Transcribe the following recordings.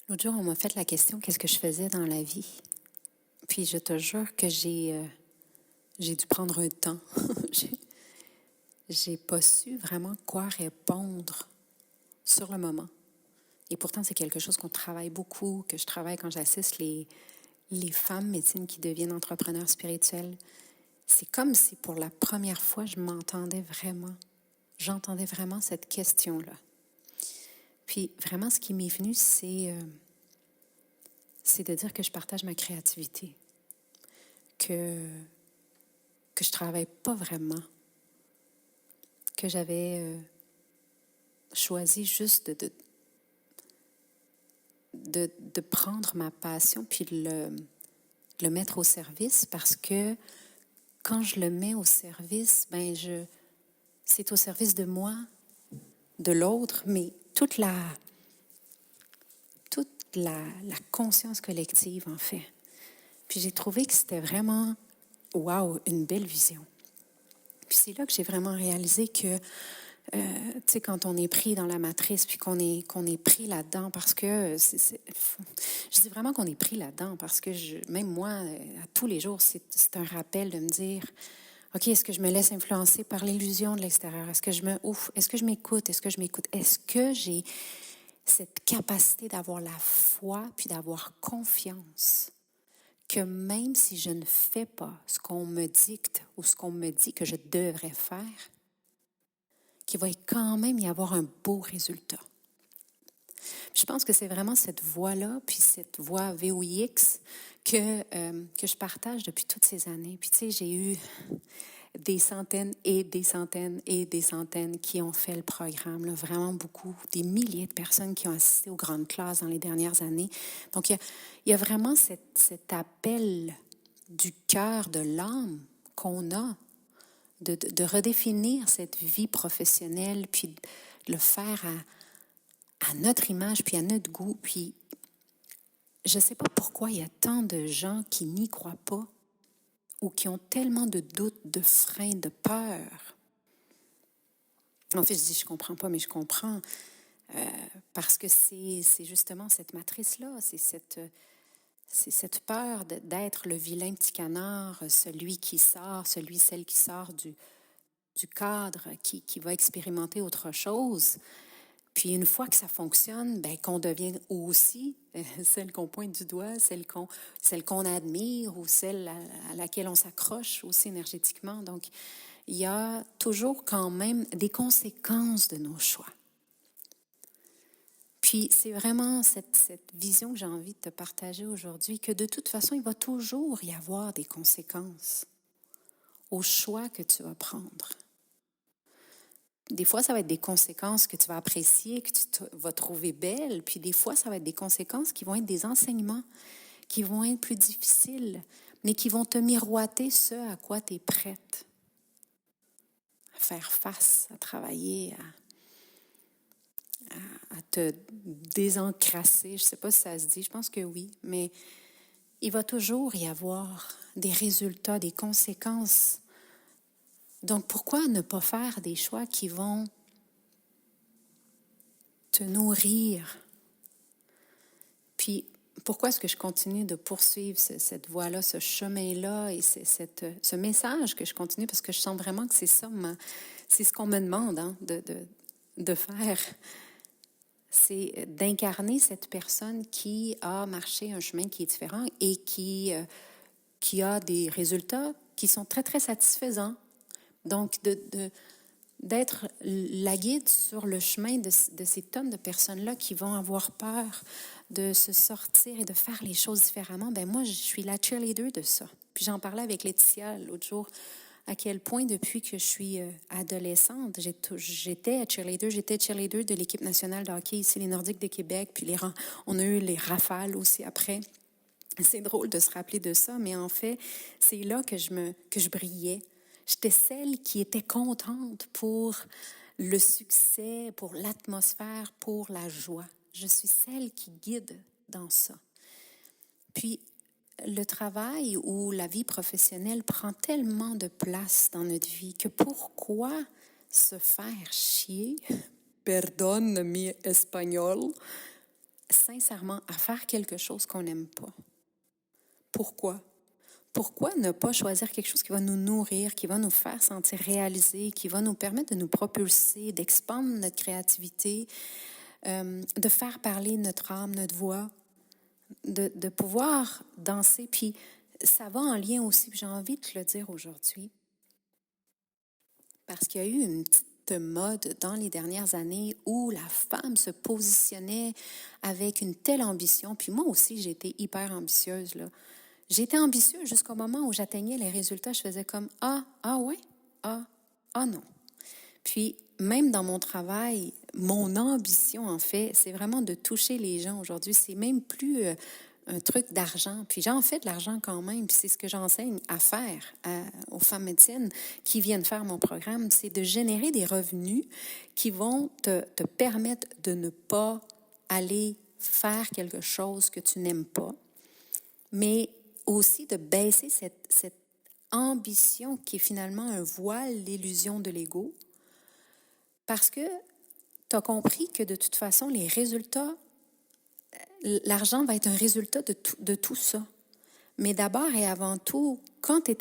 L'autre jour, on m'a fait la question qu'est-ce que je faisais dans la vie? Puis je te jure que j'ai dû prendre un temps. j'ai j'ai pas su vraiment quoi répondre sur le moment. Et pourtant, c'est quelque chose qu'on travaille beaucoup, que je travaille quand j'assiste les femmes médecines qui deviennent entrepreneurs spirituels. C'est comme si pour la première fois, je m'entendais vraiment. J'entendais vraiment cette question-là. Puis vraiment, ce qui m'est venu, c'est de dire que je partage ma créativité, que je travaille pas vraiment, que j'avais choisi juste de prendre ma passion puis de le mettre au service parce que quand je le mets au service, c'est au service de moi, de l'autre, mais toute la conscience collective, en fait. Puis j'ai trouvé que c'était vraiment, wow, une belle vision. Puis c'est là que j'ai vraiment réalisé que, tu sais, quand on est pris dans la matrice, puis qu'on est pris là-dedans, parce que, je dis vraiment qu'on est pris là-dedans, parce que même moi, à tous les jours, c'est un rappel de me dire, OK, est-ce que je me laisse influencer par l'illusion de l'extérieur? Est-ce que est-ce que je m'écoute? Est-ce que je m'écoute? Est-ce que j'ai cette capacité d'avoir la foi, puis d'avoir confiance que même si je ne fais pas ce qu'on me dicte ou ce qu'on me dit que je devrais faire, qu'il va quand même y avoir un beau résultat. Je pense que c'est vraiment cette voie-là, puis cette voie VOIX que je partage depuis toutes ces années. Puis tu sais, j'ai eu des centaines et des centaines et des centaines qui ont fait le programme, là, vraiment beaucoup, des milliers de personnes qui ont assisté aux grandes classes dans les dernières années. Donc, il y a vraiment cet appel du cœur, de l'âme qu'on a de redéfinir cette vie professionnelle, puis de le faire à notre image, puis à notre goût. Puis, je ne sais pas pourquoi il y a tant de gens qui n'y croient pas ou qui ont tellement de doutes, de freins, de peurs. En fait, je dis je comprends pas, mais je comprends parce que c'est justement cette matrice-là, c'est cette peur d'être le vilain petit canard, celui qui sort, celle qui sort du cadre, qui va expérimenter autre chose. Puis une fois que ça fonctionne, ben qu'on devient aussi celle qu'on pointe du doigt, celle qu'on admire ou celle à laquelle on s'accroche aussi énergétiquement. Donc, il y a toujours quand même des conséquences de nos choix. Puis c'est vraiment cette vision que j'ai envie de te partager aujourd'hui, que de toute façon, il va toujours y avoir des conséquences au choix que tu vas prendre. Des fois, ça va être des conséquences que tu vas apprécier, que tu vas trouver belles, puis des fois, ça va être des conséquences qui vont être des enseignements, qui vont être plus difficiles, mais qui vont te miroiter ce à quoi tu es prête à faire face, à travailler, à te désencrasser. Je ne sais pas si ça se dit, je pense que oui, mais il va toujours y avoir des résultats, des conséquences. Donc, pourquoi ne pas faire des choix qui vont te nourrir? Puis, pourquoi est-ce que je continue de poursuivre cette voie-là, ce chemin-là et ce message que je continue? Parce que je sens vraiment que c'est ça, c'est ce qu'on me demande de faire. C'est d'incarner cette personne qui a marché un chemin qui est différent et qui a des résultats qui sont très, très satisfaisants. Donc, d'être la guide sur le chemin de ces tonnes de personnes-là qui vont avoir peur de se sortir et de faire les choses différemment, ben moi, je suis la cheerleader de ça. Puis j'en parlais avec Laetitia l'autre jour, à quel point depuis que je suis adolescente, j'étais cheerleader de l'équipe nationale de hockey ici, les Nordiques de Québec, puis on a eu les rafales aussi après. C'est drôle de se rappeler de ça, mais en fait, c'est là que je brillais. J'étais celle qui était contente pour le succès, pour l'atmosphère, pour la joie. Je suis celle qui guide dans ça. Puis, le travail ou la vie professionnelle prend tellement de place dans notre vie que pourquoi se faire chier, perdonne mi espagnol, sincèrement à faire quelque chose qu'on n'aime pas. Pourquoi? Pourquoi ne pas choisir quelque chose qui va nous nourrir, qui va nous faire sentir réalisés, qui va nous permettre de nous propulser, d'expandre notre créativité, de faire parler notre âme, notre voix, de pouvoir danser. Puis ça va en lien aussi, puis j'ai envie de te le dire aujourd'hui, parce qu'il y a eu une petite mode dans les dernières années où la femme se positionnait avec une telle ambition. Puis moi aussi, j'ai été hyper ambitieuse, là. J'étais ambitieuse jusqu'au moment où j'atteignais les résultats. Je faisais comme « Ah, ah ouais, ah non ». Puis même dans mon travail, mon ambition, en fait, c'est vraiment de toucher les gens aujourd'hui. C'est même plus un truc d'argent. Puis j'en fais de l'argent quand même. Puis c'est ce que j'enseigne à faire aux femmes médecines qui viennent faire mon programme. C'est de générer des revenus qui vont te permettre de ne pas aller faire quelque chose que tu n'aimes pas, mais aussi de baisser cette ambition qui est finalement un voile, l'illusion de l'ego, parce que tu as compris que de toute façon, les résultats, l'argent va être un résultat de tout ça. Mais d'abord et avant tout, quand tu es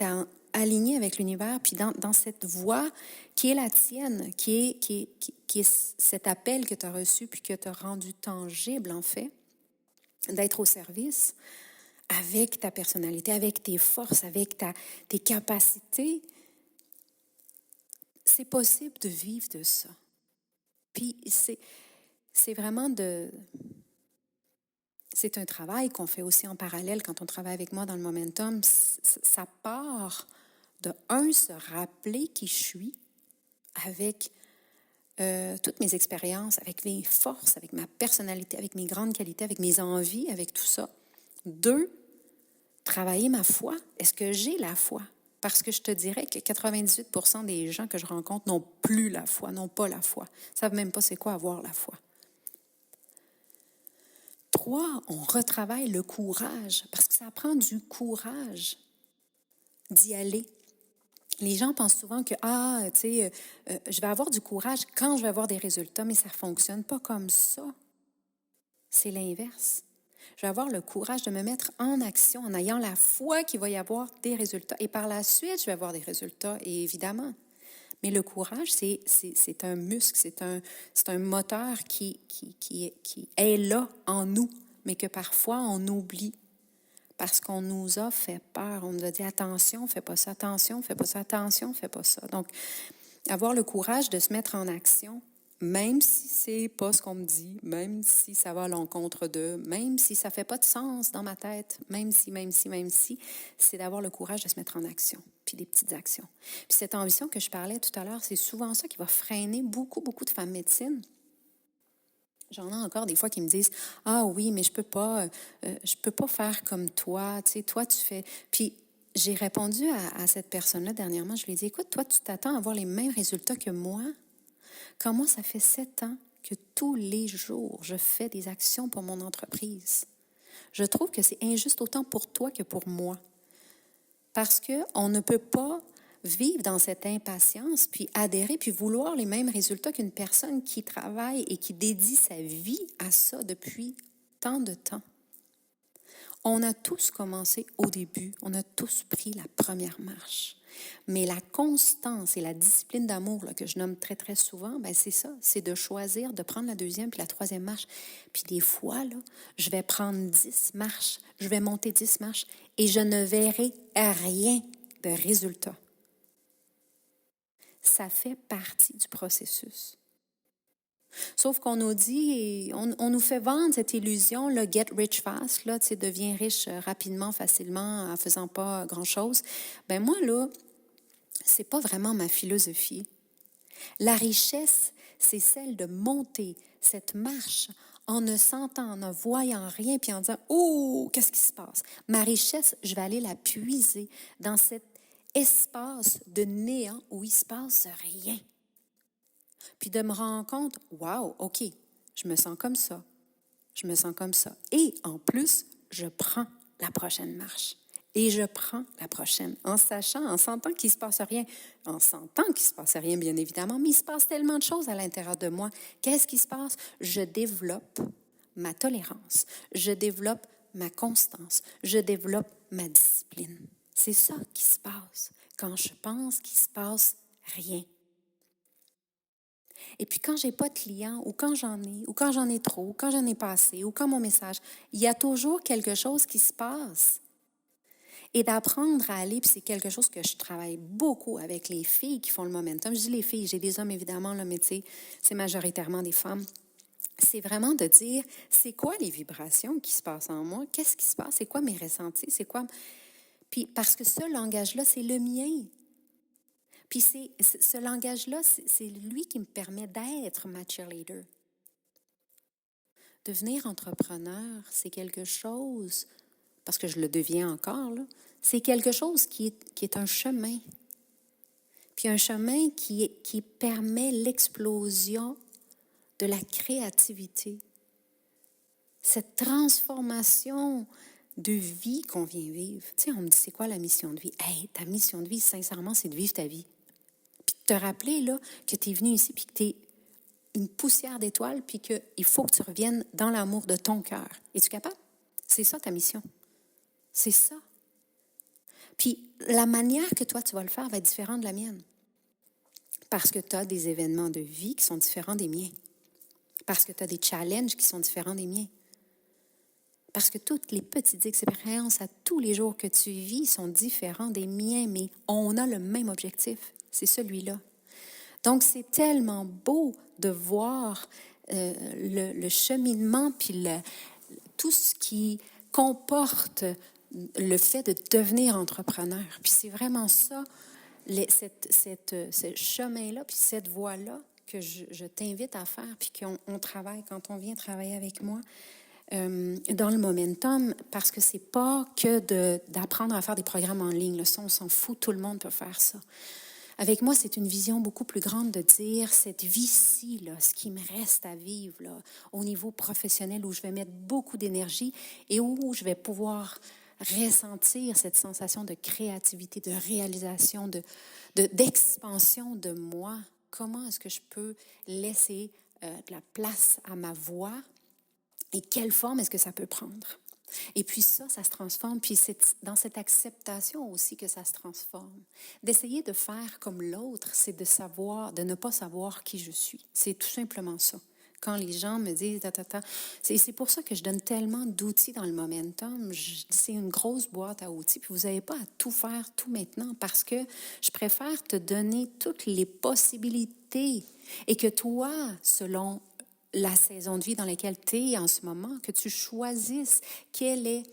aligné avec l'univers, puis dans cette voie qui est la tienne, qui est cet appel que tu as reçu, puis que tu as rendu tangible, en fait, d'être au service, avec ta personnalité, avec tes forces, avec tes capacités, c'est possible de vivre de ça. Puis c'est vraiment c'est un travail qu'on fait aussi en parallèle quand on travaille avec moi dans le Momentum. Ça part de, se rappeler qui je suis avec toutes mes expériences, avec mes forces, avec ma personnalité, avec mes grandes qualités, avec mes envies, avec tout ça. 2, travailler ma foi. Est-ce que j'ai la foi? Parce que je te dirais que 98% des gens que je rencontre n'ont plus la foi, n'ont pas la foi. Ils ne savent même pas c'est quoi avoir la foi. 3, on retravaille le courage, parce que ça prend du courage d'y aller. Les gens pensent souvent que, je vais avoir du courage quand je vais avoir des résultats, mais ça ne fonctionne pas comme ça. C'est l'inverse. Je vais avoir le courage de me mettre en action en ayant la foi qu'il va y avoir des résultats. Et par la suite, je vais avoir des résultats, et évidemment. Mais le courage, c'est un muscle, c'est un moteur qui est là en nous, mais que parfois on oublie parce qu'on nous a fait peur. On nous a dit attention, fais pas ça, attention, fais pas ça, attention, fais pas ça. Donc, avoir le courage de se mettre en action, même si c'est pas ce qu'on me dit, même si ça va à l'encontre d'eux, même si ça fait pas de sens dans ma tête, même si, c'est d'avoir le courage de se mettre en action, puis des petites actions. Puis cette ambition que je parlais tout à l'heure, c'est souvent ça qui va freiner beaucoup de femmes médecines. J'en ai encore des fois qui me disent « Ah oui, mais je peux pas faire comme toi, tu sais, toi tu fais... » Puis j'ai répondu à cette personne-là dernièrement, je lui ai dit « Écoute, toi tu t'attends à avoir les mêmes résultats que moi. Quand moi, ça fait 7 ans que tous les jours, je fais des actions pour mon entreprise. Je trouve que c'est injuste autant pour toi que pour moi. Parce qu'on ne peut pas vivre dans cette impatience, puis adhérer, puis vouloir les mêmes résultats qu'une personne qui travaille et qui dédie sa vie à ça depuis tant de temps. On a tous commencé au début, on a tous pris la première marche. Mais la constance et la discipline d'amour là, que je nomme très, très souvent, ben c'est ça, c'est de choisir de prendre la 2e puis la 3e marche. Puis des fois, là, je vais prendre 10 marches, je vais monter 10 marches et je ne verrai rien de résultat. Ça fait partie du processus. Sauf qu'on nous dit, on nous fait vendre cette illusion, le get rich fast, là, tu sais, deviens riche rapidement, facilement, en faisant pas grand-chose. Ben moi, là, c'est pas vraiment ma philosophie. La richesse, c'est celle de monter cette marche en ne sentant, en ne voyant rien, puis en disant « Oh, qu'est-ce qui se passe? » Ma richesse, je vais aller la puiser dans cet espace de néant où il se passe rien. Puis de me rendre compte, wow, OK, je me sens comme ça. Je me sens comme ça. Et en plus, je prends la prochaine marche. Et je prends la prochaine en sachant, en sentant qu'il ne se passe rien. En sentant qu'il ne se passe rien, bien évidemment, mais il se passe tellement de choses à l'intérieur de moi. Qu'est-ce qui se passe? Je développe ma tolérance, je développe ma constance, je développe ma discipline. C'est ça qui se passe quand je pense qu'il ne se passe rien. Et puis quand j'ai pas de clients, ou quand j'en ai trop, ou quand j'en ai pas assez, ou quand mon message, il y a toujours quelque chose qui se passe. Et d'apprendre à aller, puis c'est quelque chose que je travaille beaucoup avec les filles qui font le momentum. Je dis les filles, j'ai des hommes évidemment, là, mais tu sais, c'est majoritairement des femmes. C'est vraiment de dire, c'est quoi les vibrations qui se passent en moi? Qu'est-ce qui se passe? C'est quoi mes ressentis? C'est quoi? Puis parce que ce langage-là, c'est le mien. Puis ce langage-là, c'est lui qui me permet d'être ma cheerleader. Devenir entrepreneur, c'est quelque chose, parce que je le deviens encore, là, c'est quelque chose qui est un chemin. Puis un chemin qui permet l'explosion de la créativité. Cette transformation de vie qu'on vient vivre. Tu sais, on me dit, c'est quoi la mission de vie? Hey, ta mission de vie, sincèrement, c'est de vivre ta vie. Puis de te rappeler là, que tu es venu ici, puis que tu es une poussière d'étoiles, puis qu'il faut que tu reviennes dans l'amour de ton cœur. Es-tu capable? C'est ça ta mission. C'est ça. Puis la manière que toi, tu vas le faire va être différente de la mienne. Parce que tu as des événements de vie qui sont différents des miens. Parce que tu as des challenges qui sont différents des miens. Parce que toutes les petites expériences à tous les jours que tu vis sont différents des miens, mais on a le même objectif. C'est celui-là. Donc, c'est tellement beau de voir le cheminement puis tout ce qui comporte le fait de devenir entrepreneur. Puis c'est vraiment ça, ce chemin-là, puis cette voie-là que je t'invite à faire, puis qu'on travaille, quand on vient travailler avec moi, dans le momentum, parce que c'est pas que d'apprendre à faire des programmes en ligne. Là, ça, on s'en fout, tout le monde peut faire ça. Avec moi, c'est une vision beaucoup plus grande de dire cette vie-ci, là, ce qui me reste à vivre là, au niveau professionnel, où je vais mettre beaucoup d'énergie et où je vais pouvoir ressentir cette sensation de créativité, de réalisation, d'expansion de moi. Comment est-ce que je peux laisser de la place à ma voix et quelle forme est-ce que ça peut prendre? Et puis ça se transforme. Puis c'est dans cette acceptation aussi que ça se transforme. D'essayer de faire comme l'autre, c'est de ne pas savoir qui je suis. C'est tout simplement ça. Quand les gens me disent, c'est pour ça que je donne tellement d'outils dans le momentum. C'est une grosse boîte à outils. Puis vous n'avez pas à tout faire tout maintenant parce que je préfère te donner toutes les possibilités et que toi, selon la saison de vie dans laquelle tu es en ce moment, que tu choisisses quelle est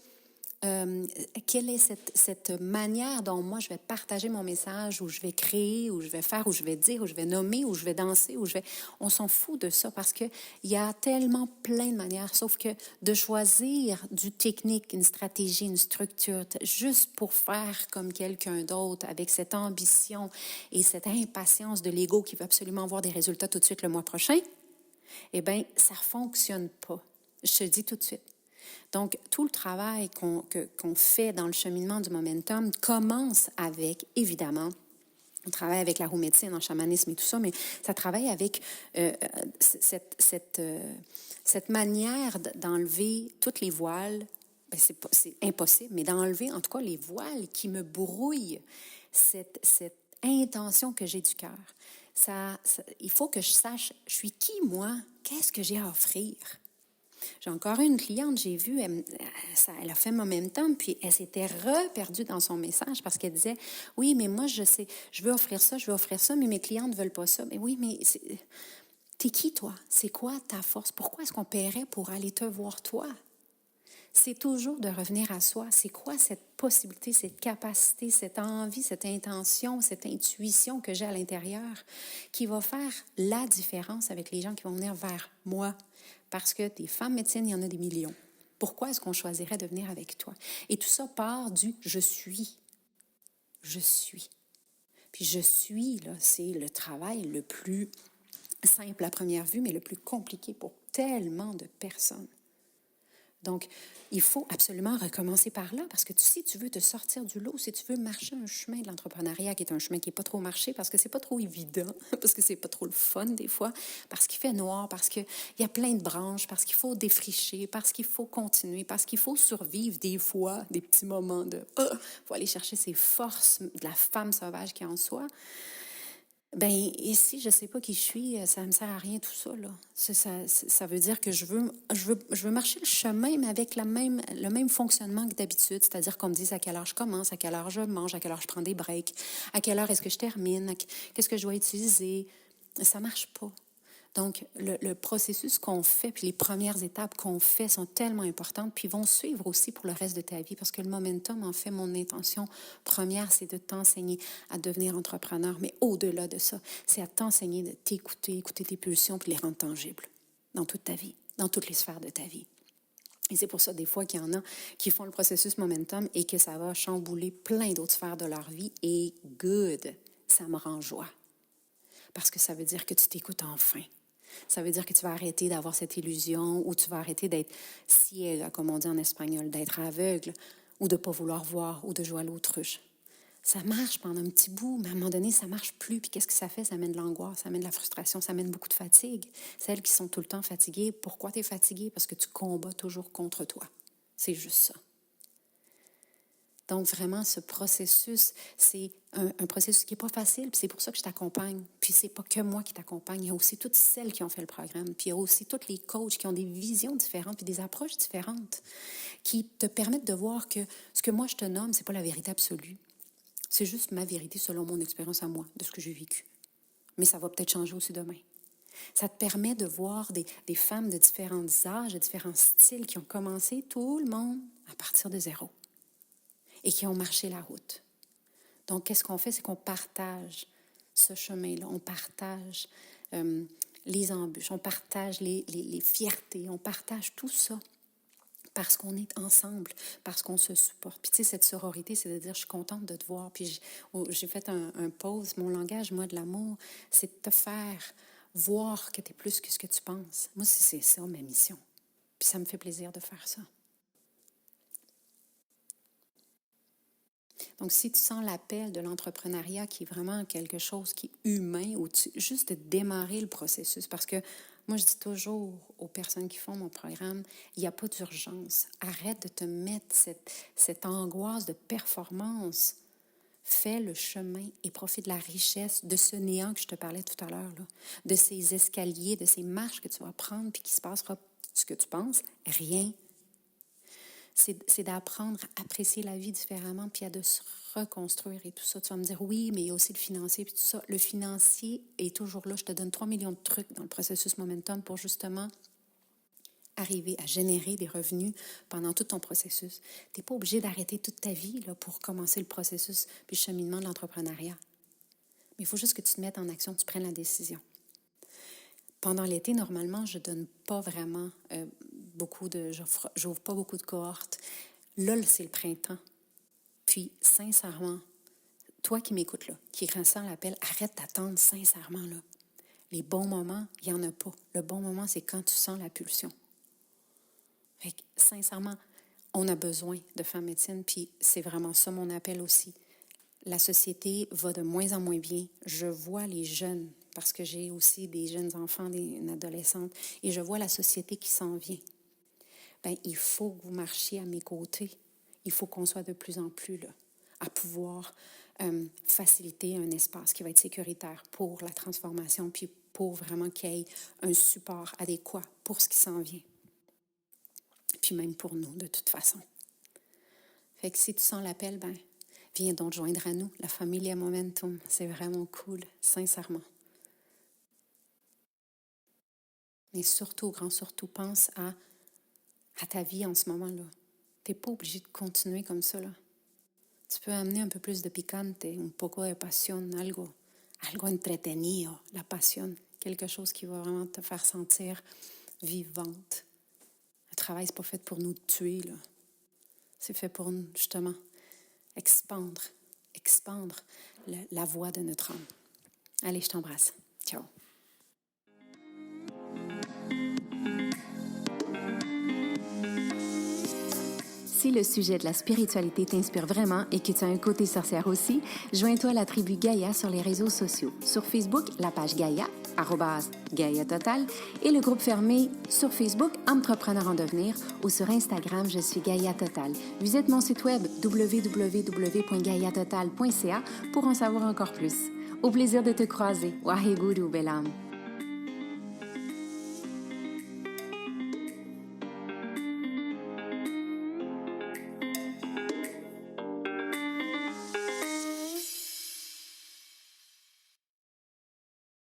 cette manière dont moi je vais partager mon message, où je vais créer, où je vais faire, où je vais dire, où je vais nommer, où je vais danser, On s'en fout de ça parce qu'il y a tellement plein de manières, sauf que de choisir du technique, une stratégie, une structure, juste pour faire comme quelqu'un d'autre, avec cette ambition et cette impatience de l'ego qui veut absolument voir des résultats tout de suite le mois prochain, eh bien, ça ne fonctionne pas. Je te le dis tout de suite. Donc, tout le travail qu'on fait dans le cheminement du momentum commence avec, évidemment, on travaille avec la roue médecine, en chamanisme et tout ça, mais ça travaille avec cette manière d'enlever toutes les voiles. Bien, c'est impossible, mais d'enlever en tout cas les voiles qui me brouillent cette intention que j'ai du cœur. Il faut que je sache, je suis qui, moi? Qu'est-ce que j'ai à offrir? J'ai encore une cliente, j'ai vu, elle a fait momentum, puis elle s'était reperdue dans son message parce qu'elle disait, oui, mais moi, je sais, je veux offrir ça, mais mes clientes ne veulent pas ça. Mais oui, mais t'es qui, toi? C'est quoi ta force? Pourquoi est-ce qu'on paierait pour aller te voir, toi? C'est toujours de revenir à soi. C'est quoi cette possibilité, cette capacité, cette envie, cette intention, cette intuition que j'ai à l'intérieur qui va faire la différence avec les gens qui vont venir vers moi? Parce que des femmes médecines, il y en a des millions. Pourquoi est-ce qu'on choisirait de venir avec toi? Et tout ça part du « je suis ». Je suis. Puis « je suis », là, c'est le travail le plus simple à première vue, mais le plus compliqué pour tellement de personnes. Donc, il faut absolument recommencer par là parce que si tu veux te sortir du lot, si tu veux marcher un chemin de l'entrepreneuriat qui est un chemin qui n'est pas trop marché parce que c'est pas trop évident, parce que c'est pas trop le fun des fois, parce qu'il fait noir, parce qu'il y a plein de branches, parce qu'il faut défricher, parce qu'il faut continuer, parce qu'il faut survivre des fois, des petits moments de « faut aller chercher ses forces de la femme sauvage qui est en soi ». Ben ici, je ne sais pas qui je suis, ça ne me sert à rien tout ça, là. Ça veut dire que je veux marcher le chemin, mais avec le même fonctionnement que d'habitude, c'est-à-dire qu'on me dise à quelle heure je commence, à quelle heure je mange, à quelle heure je prends des breaks, à quelle heure est-ce que je termine, qu'est-ce que je dois utiliser. Ça ne marche pas. Donc, le processus qu'on fait, puis les premières étapes qu'on fait sont tellement importantes, puis vont suivre aussi pour le reste de ta vie, parce que le momentum, en fait, mon intention première, c'est de t'enseigner à devenir entrepreneur, mais au-delà de ça, c'est à t'enseigner de t'écouter, écouter tes pulsions, puis les rendre tangibles dans toute ta vie, dans toutes les sphères de ta vie. Et c'est pour ça, des fois, qu'il y en a qui font le processus momentum et que ça va chambouler plein d'autres sphères de leur vie. Et good, ça me rend joie. Parce que ça veut dire que tu t'écoutes enfin. Ça veut dire que tu vas arrêter d'avoir cette illusion ou tu vas arrêter d'être ciega, comme on dit en espagnol, d'être aveugle ou de ne pas vouloir voir ou de jouer à l'autruche. Ça marche pendant un petit bout, mais à un moment donné, ça ne marche plus. Puis qu'est-ce que ça fait? Ça amène de l'angoisse, ça amène de la frustration, ça amène beaucoup de fatigue. Celles qui sont tout le temps fatiguées, pourquoi tu es fatiguée? Parce que tu combats toujours contre toi. C'est juste ça. Donc, vraiment, ce processus, c'est un processus qui n'est pas facile, puis c'est pour ça que je t'accompagne. Puis c'est pas que moi qui t'accompagne, il y a aussi toutes celles qui ont fait le programme, puis il y a aussi tous les coachs qui ont des visions différentes, puis des approches différentes, qui te permettent de voir que ce que moi je te nomme, c'est pas la vérité absolue. C'est juste ma vérité selon mon expérience à moi, de ce que j'ai vécu. Mais ça va peut-être changer aussi demain. Ça te permet de voir des femmes de différents âges, de différents styles qui ont commencé, tout le monde, à partir de zéro. Et qui ont marché la route. Donc, qu'est-ce qu'on fait? C'est qu'on partage ce chemin-là. On partage les embûches, on partage les fiertés, on partage tout ça parce qu'on est ensemble, parce qu'on se supporte. Puis, tu sais, cette sororité, c'est de dire, je suis contente de te voir. Puis, j'ai fait un pause. Mon langage, moi, de l'amour, c'est de te faire voir que tu es plus que ce que tu penses. Moi, c'est ça, ma mission. Puis, ça me fait plaisir de faire ça. Donc, si tu sens l'appel de l'entrepreneuriat qui est vraiment quelque chose qui est humain, ou juste de démarrer le processus, parce que moi, je dis toujours aux personnes qui font mon programme, il n'y a pas d'urgence. Arrête de te mettre cette angoisse de performance. Fais le chemin et profite de la richesse de ce néant que je te parlais tout à l'heure, là, de ces escaliers, de ces marches que tu vas prendre, puis qu'il se passera ce que tu penses, rien. C'est d'apprendre à apprécier la vie différemment, puis à de se reconstruire et tout ça. Tu vas me dire, oui, mais il y a aussi le financier, puis tout ça. Le financier est toujours là. Je te donne 3 millions de trucs dans le processus Momentum pour justement arriver à générer des revenus pendant tout ton processus. Tu n'es pas obligé d'arrêter toute ta vie là, pour commencer le processus puis le cheminement de l'entrepreneuriat. Mais il faut juste que tu te mettes en action, que tu prennes la décision. Pendant l'été, normalement, je ne donne pas vraiment j'ouvre pas beaucoup de cohortes. Là, c'est le printemps. Puis, sincèrement, toi qui m'écoutes là, qui ressens l'appel, arrête d'attendre sincèrement là. Les bons moments, il n'y en a pas. Le bon moment, c'est quand tu sens la pulsion. Fait que, sincèrement, on a besoin de femmes médecines, puis c'est vraiment ça mon appel aussi. La société va de moins en moins bien. Je vois les jeunes, parce que j'ai aussi des jeunes enfants, une adolescente, et je vois la société qui s'en vient. Bien, il faut que vous marchiez à mes côtés. Il faut qu'on soit de plus en plus là, à pouvoir faciliter un espace qui va être sécuritaire pour la transformation, puis pour vraiment qu'il y ait un support adéquat pour ce qui s'en vient. Puis même pour nous, de toute façon. Fait que si tu sens l'appel, ben viens donc te joindre à nous, la Familia Momentum. C'est vraiment cool, sincèrement. Mais surtout, surtout, pense à ta vie en ce moment-là. Tu n'es pas obligé de continuer comme ça, là. Tu peux amener un peu plus de picante, un poco de pasión, algo entretenido, la passion, quelque chose qui va vraiment te faire sentir vivante. Le travail, ce n'est pas fait pour nous tuer, là. C'est fait pour nous, justement, expandre la voix de notre âme. Allez, je t'embrasse. Ciao. Si le sujet de la spiritualité t'inspire vraiment et que tu as un côté sorcière aussi, joins-toi à la tribu Gaïa sur les réseaux sociaux. Sur Facebook, la page Gaïa, @Gaïa Total, et le groupe fermé sur Facebook Entrepreneur en devenir, ou sur Instagram, je suis Gaïa Total. Visite mon site web www.gaïatotal.ca pour en savoir encore plus. Au plaisir de te croiser. Waheguru, belle âme.